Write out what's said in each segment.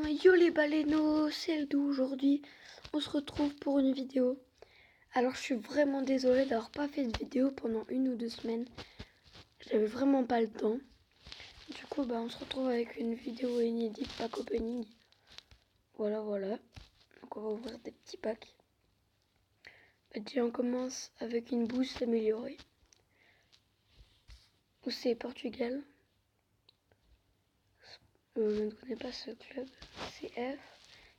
Yo les baleinos, c'est le doux aujourd'hui. On se retrouve pour une vidéo. Alors je suis vraiment désolée d'avoir pas fait de vidéo pendant 1 ou 2 semaines. J'avais vraiment pas le temps. Du coup on se retrouve avec une vidéo inédite pack opening. Voilà. Donc on va ouvrir des petits packs. Déjà on commence avec une boost améliorée. Où c'est Portugal. Je ne connais pas ce club. CF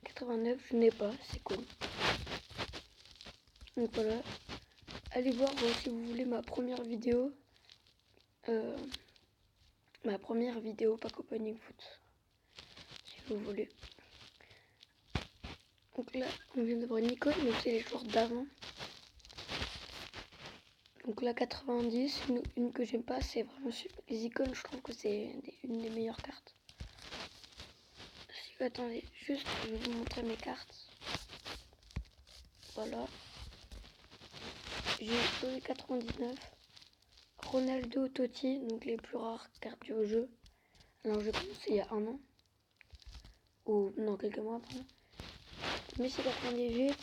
89, je n'ai pas, c'est cool. Donc voilà. Allez voir si vous voulez ma première vidéo. Pack opening foot. Si vous voulez. Donc là, on vient d'avoir une icône, donc c'est les joueurs d'avant. Donc là, 90, une que j'aime pas, c'est vraiment super. Les icônes, je trouve que c'est une des meilleures cartes. Si, attendez, juste, je vais vous montrer mes cartes. Voilà. J'ai 99. Ronaldo, Totti, donc les plus rares cartes du jeu. Alors j'ai commencé il y a 1 an. Ou non, quelques mois, pardon. Messi 98,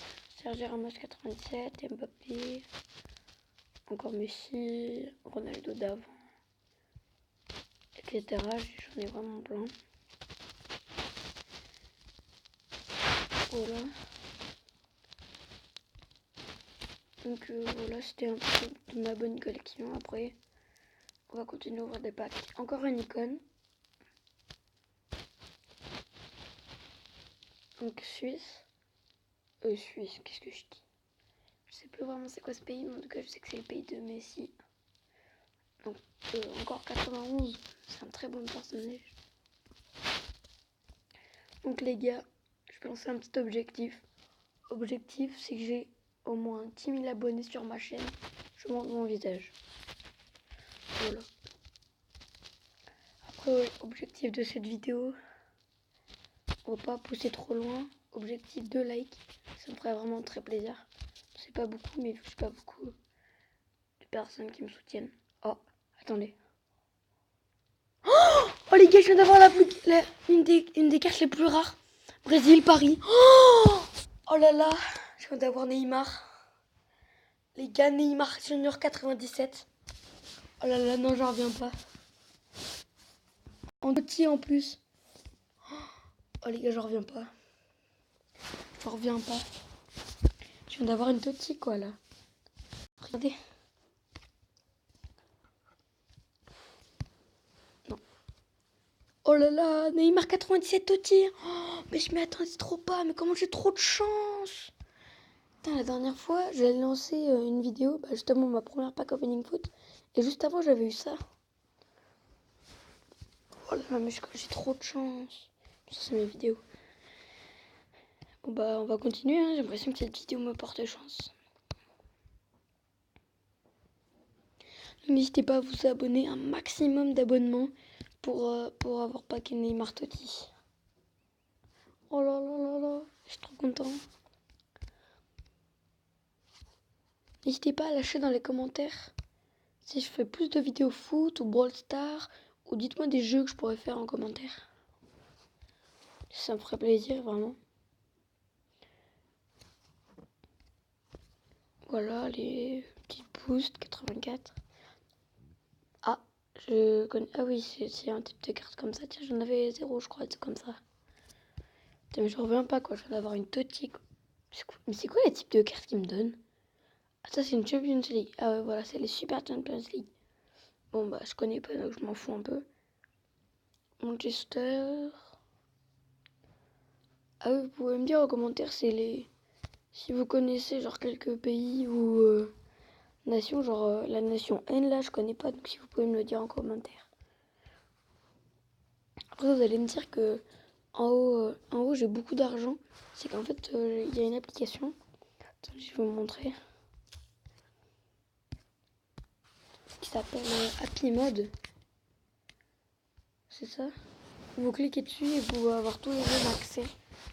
Sergio Ramos 87, Mbappé, encore Messi, Ronaldo d'avant, etc. J'en ai vraiment plein. Voilà. Donc voilà, c'était un peu de ma bonne collection. Après, on va continuer à ouvrir des packs. Encore une icône. Donc Suisse. Suisse, qu'est-ce que je dis? Je sais plus vraiment c'est quoi ce pays, mais en tout cas je sais que c'est le pays de Messi. Donc encore 91, c'est un très bon personnage. Donc les gars, je peux lancer un petit objectif. Objectif, c'est que j'ai au moins 10 000 abonnés sur ma chaîne. Je montre mon visage. Voilà. Après, objectif de cette vidéo, on va pas pousser trop loin. Objectif 2 likes, ça me ferait vraiment très plaisir. C'est pas beaucoup, mais je sais pas beaucoup de personnes qui me soutiennent. Oh, attendez. Oh les gars, je viens d'avoir une des cartes les plus rares. Brésil, Paris. Oh là là, je viens d'avoir Neymar. Les gars, Neymar Junior 97. Oh là là, non, j'en reviens pas. En petit en plus. Oh les gars, j'en reviens pas. J'en reviens pas. Je viens d'avoir une Totti quoi là. Regardez. Non. Oh là là, Neymar 97 Totti. Oh, mais je m'y attendais trop pas. Mais comment j'ai trop de chance. Putain, la dernière fois, j'allais lancer une vidéo. Justement, ma première pack opening foot. Et juste avant, j'avais eu ça. Oh là là, mais j'ai trop de chance. Ça, c'est mes vidéos. Bon on va continuer. Hein. J'ai l'impression que cette vidéo me porte chance. N'hésitez pas à vous abonner, un maximum d'abonnements pour avoir pack Neymar Totti. Oh là là là là, je suis trop content. N'hésitez pas à lâcher dans les commentaires si je fais plus de vidéos foot ou Brawl Stars, ou dites-moi des jeux que je pourrais faire en commentaire. Ça me ferait plaisir vraiment. Voilà les petites boosts 84. Ah, je connais. Ah oui, c'est un type de carte comme ça. Tiens, j'en avais 0 je crois, c'est comme ça. Putain, mais je reviens pas quoi, je viens d'avoir une Totti. Mais c'est quoi les types de cartes qu'ils me donnent? Ah, ça c'est une Champions League. Ah ouais, voilà, c'est les Super Champions League. Bon je connais pas donc je m'en fous un peu. Manchester. Ah oui, vous pouvez me dire en commentaire si vous connaissez genre quelques pays ou nations, genre la nation N là je connais pas, donc si vous pouvez me le dire en commentaire. Après vous allez me dire que en haut j'ai beaucoup d'argent. C'est qu'en fait il y a une application. Attendez, je vais vous montrer. Qui s'appelle Happy Mode. C'est ça. Vous cliquez dessus et vous pouvez avoir tous les jeux d'accès.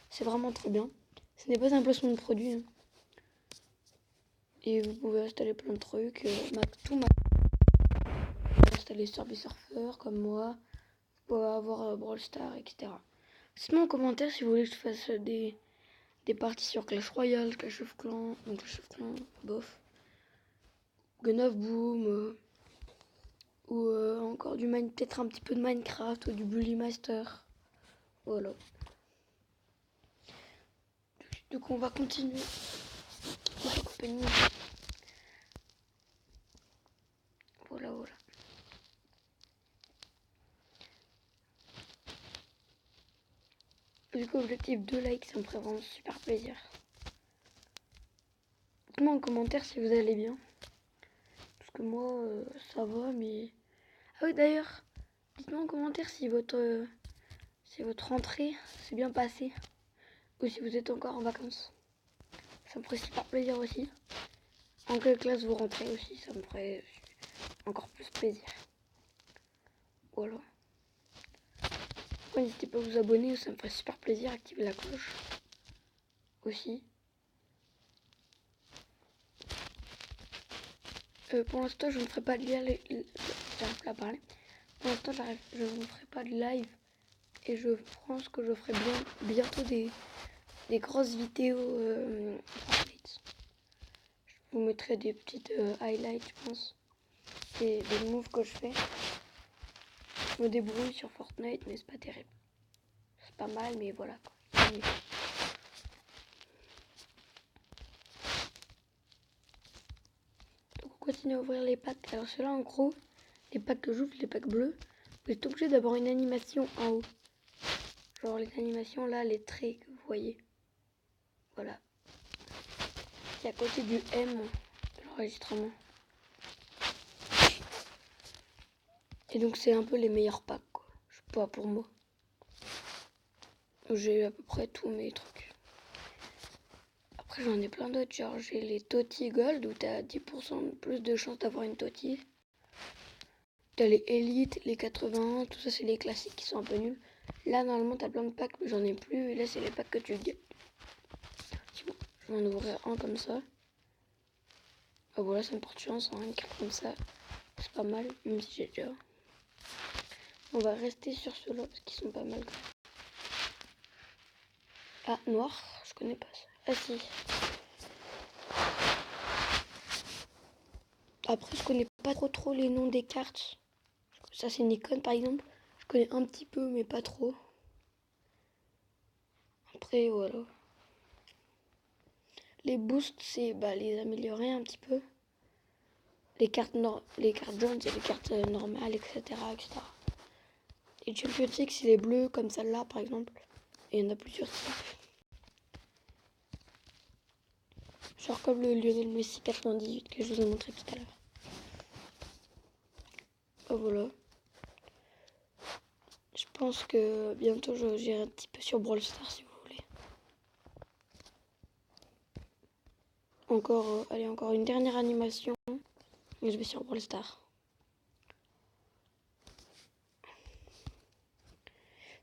C'est vraiment trop bien. Ce n'est pas un placement de produit. Hein. Et vous pouvez installer plein de trucs. Vous pouvez installer Survey Surfer comme moi. Vous pouvez avoir Brawl Stars, etc. Dites-moi en commentaire si vous voulez que je fasse des parties sur Clash Royale, Clash of Clans, donc Clash of Clans, bof. Gun of Boom, ou encore peut-être un petit peu de Minecraft ou du Bully Master. Voilà. Donc on va continuer. On va couper une musique. Voilà. Du coup, objectif 2 likes, ça me ferait vraiment super plaisir. Dites-moi en commentaire si vous allez bien. Parce que moi, ça va, mais... Ah oui, d'ailleurs, dites-moi en commentaire si votre rentrée s'est bien passée. Ou si vous êtes encore en vacances. Ça me ferait super plaisir aussi. En quelle classe vous rentrez aussi, ça me ferait encore plus plaisir. Voilà. Après, n'hésitez pas à vous abonner, ça me ferait super plaisir. Activez la cloche aussi. Pour l'instant, je ne ferai pas de live. J'arrive pas à parler. Pour l'instant, je ne ferai pas de live. Et je pense que je ferai bientôt des grosses vidéos Fortnite. Je vous mettrai des petites highlights, je pense. Des moves que je fais. Je me débrouille sur Fortnite, mais c'est pas terrible. C'est pas mal, mais voilà quoi. Donc on continue à ouvrir les packs. Alors ceux-là, en gros, les packs que j'ouvre, les packs bleus, vous êtes obligé d'avoir une animation en haut. Genre les animations là, les traits que vous voyez. Voilà. C'est à côté du M de l'enregistrement. Et donc c'est un peu les meilleurs packs quoi. Je sais pas pour moi. J'ai à peu près tous mes trucs. Après j'en ai plein d'autres. Genre j'ai les Toti Gold où t'as 10% de plus de chances d'avoir une Toti. T'as les Elite, les 81, tout ça c'est les classiques qui sont un peu nuls. Là normalement t'as plein de packs mais j'en ai plus. Et là c'est les packs que tu gagnes. Je vais en ouvrir un comme ça. Ah voilà, ça me porte chance, hein, une carte comme ça. C'est pas mal, même si j'ai déjà. On va rester sur ceux-là parce qu'ils sont pas mal. Ah, noir, je connais pas ça. Ah si. Après, je connais pas trop les noms des cartes. Ça c'est Nikon par exemple. Je connais un petit peu mais pas trop. Après voilà. Les boosts c'est les améliorer un petit peu. Les cartes jaunes c'est les cartes normales, etc. Les Champions League c'est les bleus comme celle-là par exemple. Et il y en a plusieurs types. Genre comme le Lionel Messi 98 que je vous ai montré tout à l'heure. Oh, voilà. Je pense que bientôt j'irai un petit peu sur Brawl Stars si vous voulez. Encore une dernière animation. Et je vais sur Brawl Stars.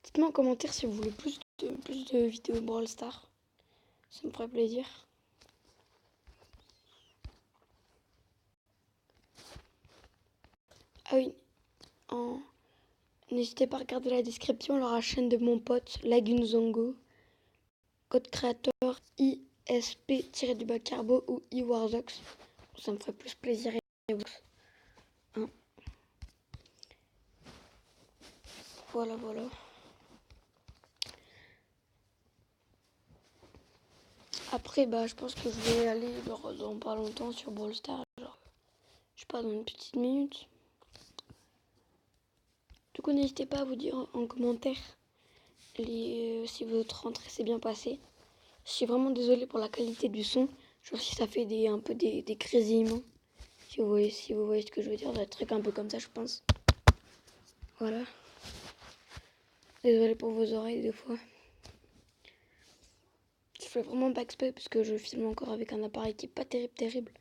Dites-moi en commentaire si vous voulez plus de vidéos Brawl Stars. Ça me ferait plaisir. Ah oui, n'hésitez pas à regarder la description, la chaîne de mon pote Lagunzongo. Code créateur ISP-Carbo ou iWarzox. Ça me ferait plus plaisir. Hein. Voilà. Après, je pense que je vais aller dans pas longtemps sur Brawl Stars. Genre, je sais pas, dans une petite minute. Du coup, n'hésitez pas à vous dire en commentaire si votre rentrée s'est bien passée. Je suis vraiment désolée pour la qualité du son. Genre si ça fait un peu des grésillements. Si vous voyez ce que je veux dire, des trucs un peu comme ça, je pense. Voilà. Désolée pour vos oreilles des fois. Je fais vraiment pas exprès parce que je filme encore avec un appareil qui est pas terrible.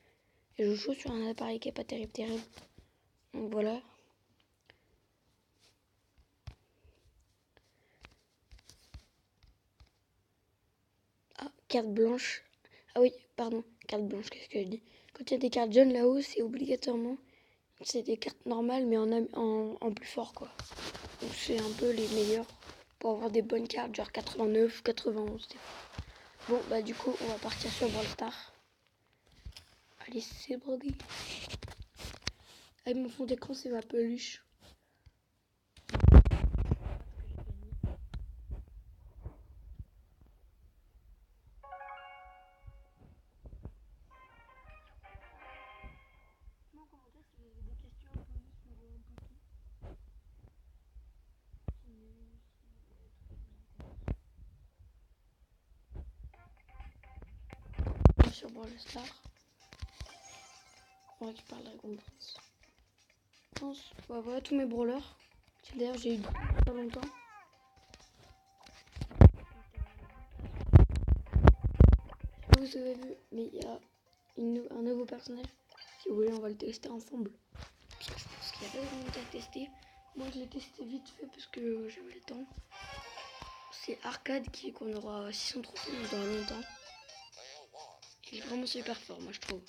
Et je joue sur un appareil qui est pas terrible. Donc voilà. Ah, carte blanche. Ah oui, pardon, carte blanche, qu'est-ce que je dis? Quand il y a des cartes jaunes là-haut, c'est obligatoirement. C'est des cartes normales mais en plus fort quoi. Donc c'est un peu les meilleures pour avoir des bonnes cartes, genre 89, 91. Bon, bah du coup, on va partir sur Brawl Stars. Allez, c'est parti. Avec mon fond d'écran, c'est ma peluche. Sur Brawl Stars, on récupère la récompense. Je pense, bah voilà tous mes brawlers. D'ailleurs, j'ai eu pas longtemps. Vous avez vu, mais il y a un nouveau personnage. Si vous voulez, on va le tester ensemble. Parce que je pense qu'il y a pas vraiment à tester. Moi, je l'ai testé vite fait parce que j'avais le temps. C'est Arcade qu'on aura 600 trophées dans longtemps. Il est vraiment super fort, moi je trouve.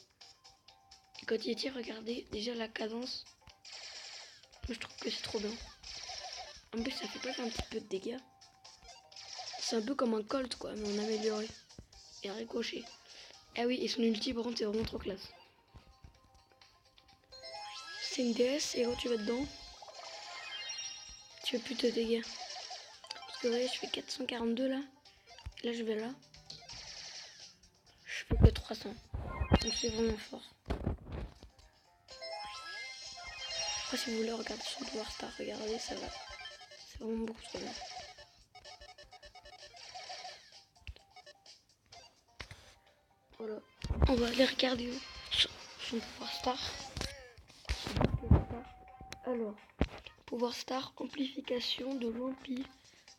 Et quand il tire, regardez déjà la cadence. Moi je trouve que c'est trop bien. En plus, ça fait pas un petit peu de dégâts. C'est un peu comme un Colt quoi, mais en amélioré. Et un ricochet. Ah oui, et son ulti par contre c'est vraiment trop classe. C'est une DS et quand tu vas dedans, tu fais plus de dégâts. Parce que vous voyez, je fais 442 là. Là je vais là. Je fais que 300. Donc c'est vraiment fort. Après si vous voulez regarder sur Brawl Stars, regardez, ça va. C'est vraiment beaucoup trop bien. Voilà. On va aller regarder son pouvoir star. Alors, pouvoir star, amplification de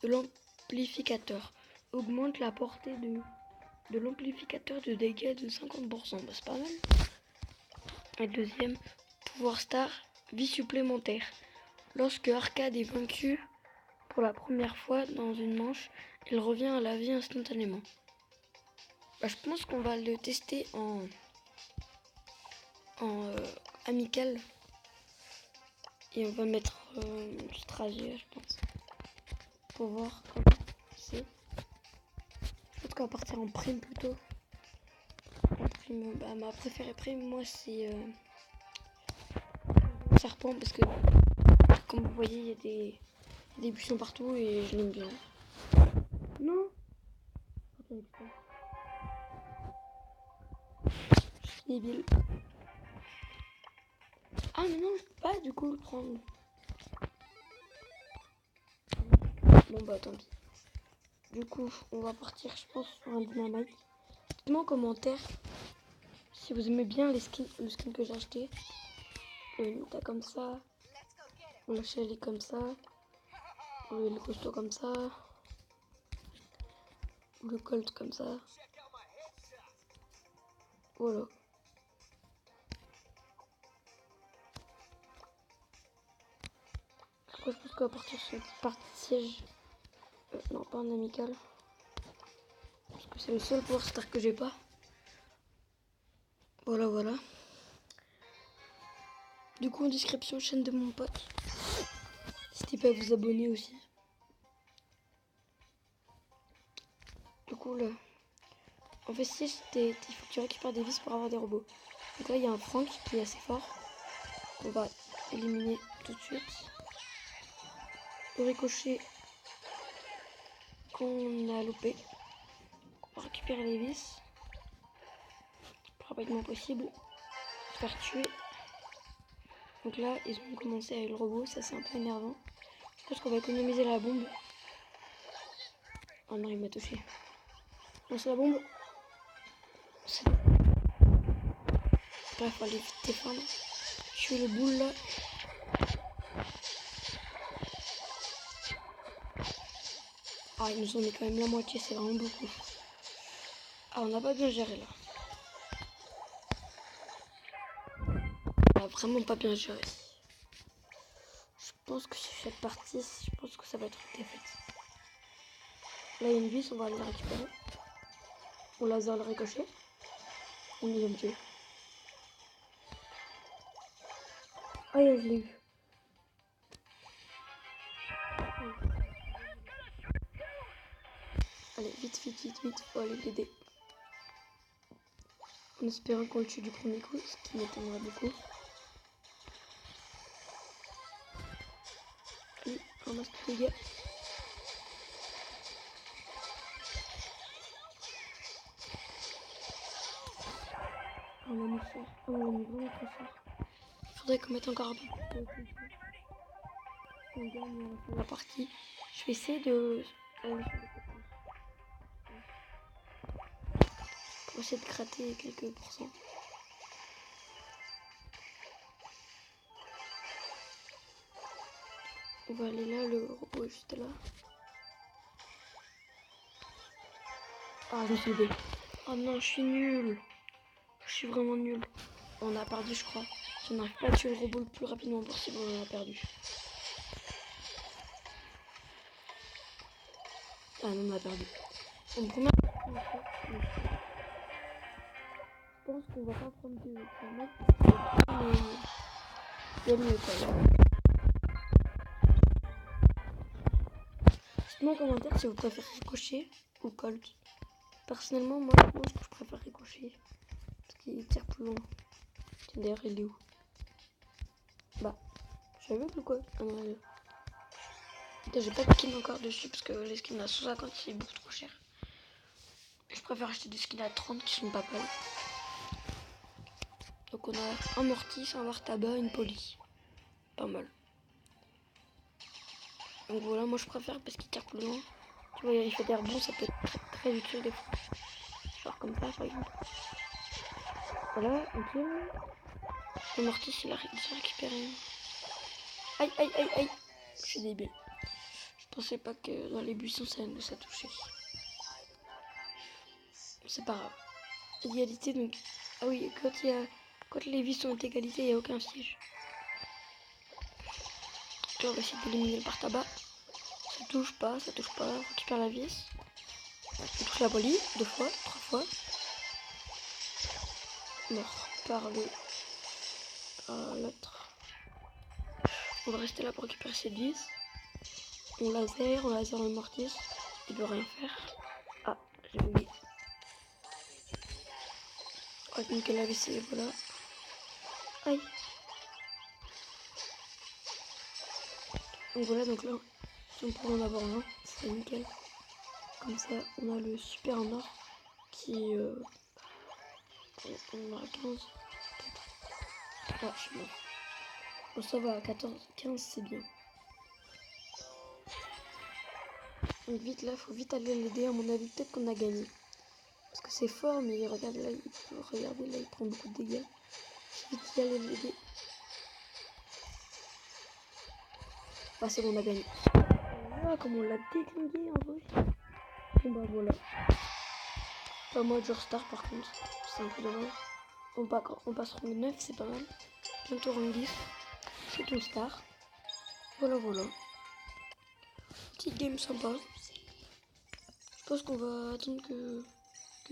l'amplificateur. Augmente la portée de l'amplificateur de dégâts de 50%. Bah, c'est pas mal. Et deuxième, pouvoir star, vie supplémentaire. Lorsque Arcade est vaincu pour la première fois dans une manche, il revient à la vie instantanément. Bah, je pense qu'on va le tester en amical. Et on va mettre une petite trajet, je pense. Pour voir comment c'est. Je pense qu'on va partir en prime plutôt. En prime, bah, ma préférée prime, moi, c'est serpent. Parce que, comme vous voyez, il y a des buissons partout et je l'aime bien. Non. Je suis débile. Ah, mais non, je peux pas du coup le prendre. Bon, bah tant pis. Du coup, on va partir, je pense, sur un dynamite. Dites-moi en commentaire si vous aimez bien le skin que j'ai acheté. Le Nita comme ça. Le Shelly comme ça. Le costaud comme ça. Le Colt comme ça. Voilà. Après, je pense qu'on va partir sur une partie de siège. Non, pas en amical. Parce que c'est le seul pouvoir star que j'ai pas. Voilà, voilà. Du coup, en description, chaîne de mon pote. N'hésitez pas à vous abonner aussi. Du coup, là, en fait, siège, il faut que tu récupères des vis pour avoir des robots. Donc là, il y a un Frank qui est assez fort. On va éliminer tout de suite. Le ricochet qu'on a loupé. On va récupérer les vis. Le plus rapidement possible. Se faire tuer. Donc là, ils ont commencé avec le robot. Ça, c'est un peu énervant. Je pense qu'on va économiser la bombe. Oh non, il m'a touché. Lance la bombe. Bref, faut aller vite défendre. Tuer le boule là. Ah, ils nous ont mis quand même la moitié, c'est vraiment beaucoup. Ah, on n'a pas bien géré là. On a vraiment pas bien géré. Je pense que sur cette partie, je pense que ça va être une défaite. Là, il y a une vis, on va aller la récupérer. On laser le ricochet. On nous a tué. Ah, je l'ai eu. Allez, vite, vite, vite, vite, faut aller l'aider. En espérant qu'on le tue du premier coup, ce qui m'étonnerait beaucoup. Allez, ramasse tous les dégâts. Oh, on l'a mis fort. Oh, on l'a mis vraiment très fort. Faudrait qu'on mette encore un peu plus. On gagne la partie. Je vais essayer de... pour essayer de gratter quelques pourcents. On va aller là, le robot est juste là. Ah, je me suis levé. Oh non, je suis nul. Je suis vraiment nul. On a perdu, je crois. Si on n'arrive pas à tuer le robot le plus rapidement possible, on a perdu. Ah non, on a perdu. En première, je pense qu'on va pas prendre de mec. Il y a mieux quand même. Dites-moi en commentaire si vous préférez Ricochet ou Colt. Personnellement, moi je pense que je préfère Ricochet. Parce qu'il tire plus loin. Tiens, d'ailleurs, il est où? Bah, je savais plus quoi. Ah non, il est là. J'ai pas de skin encore dessus parce que les skins à 150 c'est beaucoup trop cher. Je préfère acheter des skins à 30 qui sont pas mal. Donc on a un mortis, un var tabac, une poly. Pas mal. Donc voilà, moi je préfère parce qu'il tire plus loin. Tu vois, il fait des rebonds, ça peut être très, très utile des fois. Genre comme ça par exemple. Voilà, ok. Le mortis il a récupéré. Aïe aïe aïe aïe. Je suis débile. Je pensais pas que dans les buissons ça touchait. C'est pas grave. Égalité donc. Ah oui, quand les vis sont en égalité, il n'y a aucun siège. Là, on va essayer d'éliminer le par tabac. Ça touche pas, on récupère la vis. On touche la poly, 2 fois, 3 fois. Mort par l'autre. On va rester là pour récupérer cette vis. On laser le mortis. Il peut rien faire. Ah, j'ai oublié. On va niquer la vis et voilà. Aïe. Donc voilà, donc là, si on peut en avoir un, c'est nickel. Comme ça, on a le super en or qui est... on en a 15. Ah, je suis mort. Bon, ça va, 14, 15, c'est bien. Donc vite là, faut vite aller l'aider. À mon avis, peut-être qu'on a gagné. Parce que c'est fort, mais regardez là, il prend beaucoup de dégâts. Vite y aller l'aider. Ah, c'est bon, on a gagné. Voilà comment on l'a déglingué en vrai. Bon bah voilà. Pas moi de star par contre. C'est un peu dommage. On passe rang 9, c'est pas mal. Bientôt rang 10. C'est ton star. Voilà, voilà. Petite game sympa. Je pense qu'on va attendre que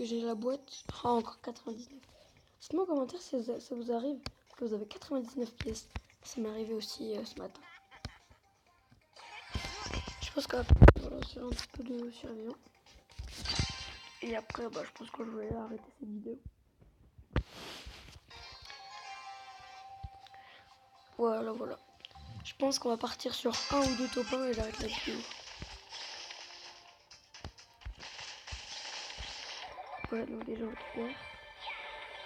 j'ai la boîte. Ah, encore 99. Dites-moi en commentaire si ça vous arrive que vous avez 99 pièces. Ça m'est arrivé aussi ce matin. Je pense qu'après, voilà, sur un petit peu de survivant. Et après, bah, je pense que je vais arrêter cette vidéo. Voilà, voilà. Je pense qu'on va partir sur un ou deux top 1 et j'arrête la vidéo. Voilà, donc déjà on récupère.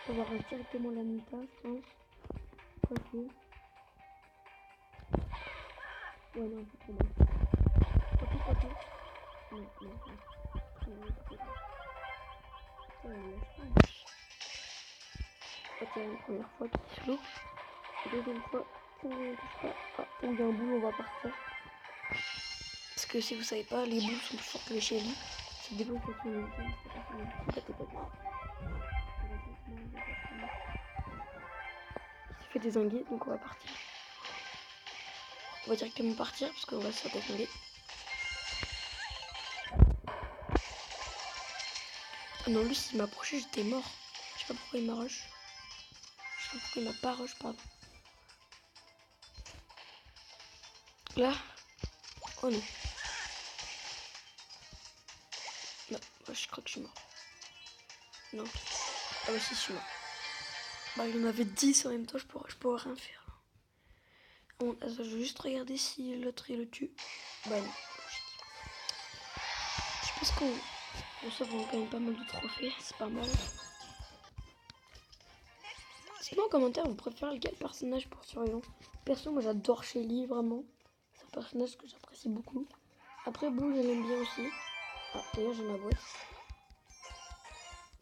On va avoir directement la Nita, je pense. Quoique. Ouais, non, c'est trop bon. Quoique. Non, non, non. Ok, la première fois qui se loupe. La deuxième fois, on ne touche pas. Ah, on a un boule, on va partir. Parce que si vous savez pas, les boules sont plus fortes que les shelly. C'est des boules qui sont il fait désinguer, donc on va partir. On va directement partir parce qu'on va se faire désinguer. Ah non, lui, s'il m'a approché, j'étais mort. Je sais pas pourquoi il m'a rush. Je sais pas pourquoi il m'a pas rush, pardon. Là. Oh non. Non, je crois que je suis mort. Non. Ah bah si, je suis mort. Bah il m'avait 10 en même temps, je pourrais rien faire. Bon, attends, je vais juste regarder si l'autre il le tue. Bah non. Je pense qu'on ça va quand même pas mal de trophées, c'est pas mal. Dites-moi en commentaire, vous préférez quel personnage pour survivant. Perso, moi j'adore Shelly, vraiment. C'est un personnage que j'apprécie beaucoup. Après, Boo, je l'aime bien aussi. Ah, d'ailleurs, j'ai ma boîte.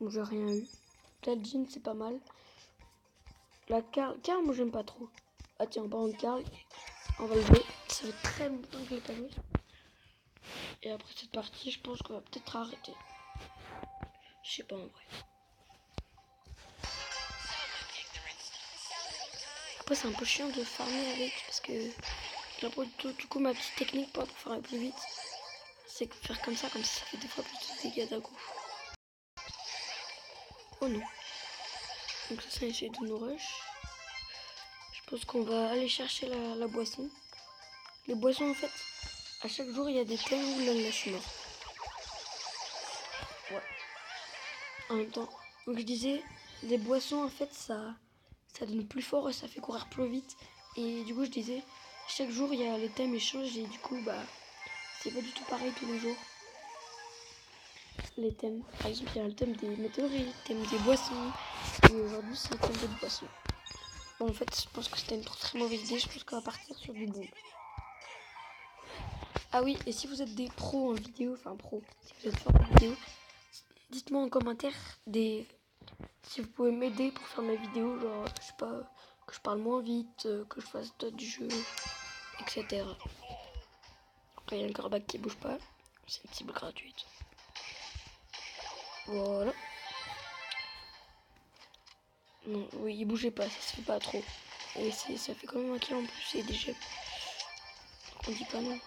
Bon, j'ai rien eu. La Jean, c'est pas mal. La Carl, moi j'aime pas trop. Ah tiens, par contre, Carl, on va le jouer. Ça fait très longtemps que je l'ai pas joué. Et après cette partie, je pense qu'on va peut-être arrêter. Je sais pas en vrai. Après, c'est un peu chiant de farmer avec parce que du coup, ma petite technique pour farmer plus vite, c'est faire comme ça ça fait des fois plus de dégâts d'un coup. Oh non. Donc ça, c'est essayer de nous rush. Je pense qu'on va aller chercher la boisson. Les boissons, en fait, à chaque jour, il y a des thèmes où là, je suis mort. Ouais. En même temps, donc je disais, des boissons, en fait, ça donne plus fort et ça fait courir plus vite. Et du coup, je disais, chaque jour, il y a les thèmes échangent et du coup, bah, c'est pas du tout pareil tous les jours. Les thèmes, par exemple, il y a le thème des météorites, le thème des boissons. Et aujourd'hui, c'est le thème des boissons. Bon, en fait, je pense que c'était une très mauvaise idée. Je pense qu'on va partir sur du boom. Ah oui, et si vous êtes des pros en vidéo, enfin pros, si vous êtes fort en vidéo, dites-moi en commentaire si vous pouvez m'aider pour faire mes vidéos, genre, je sais pas, que je parle moins vite, que je fasse d'autres jeux, etc. Après, il y a le corbac qui bouge pas, c'est une cible gratuite. Voilà. Non, oui, il bougeait pas, ça se fait pas trop. Et ça fait quand même un kill en plus, c'est déjà. On dit pas non.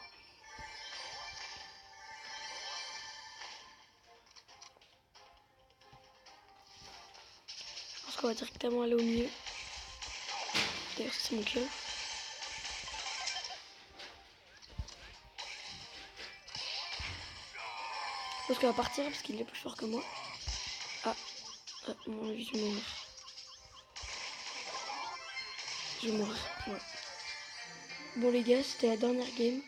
Je pense qu'on va directement aller au milieu. D'ailleurs, c'est mon kill. Je pense qu'on va partir parce qu'il est plus fort que moi. Ah, mon avis, je vais mourir. Je vais mourir, ouais. Bon les gars, c'était la dernière game.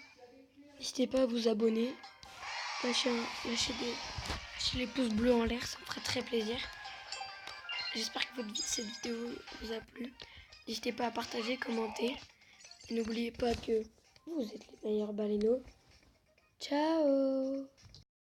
N'hésitez pas à vous abonner. Lâchez les pouces bleus en l'air, ça me ferait très plaisir. J'espère que cette vidéo vous a plu. N'hésitez pas à partager, commenter. Et n'oubliez pas que vous êtes les meilleurs baleineaux. Ciao!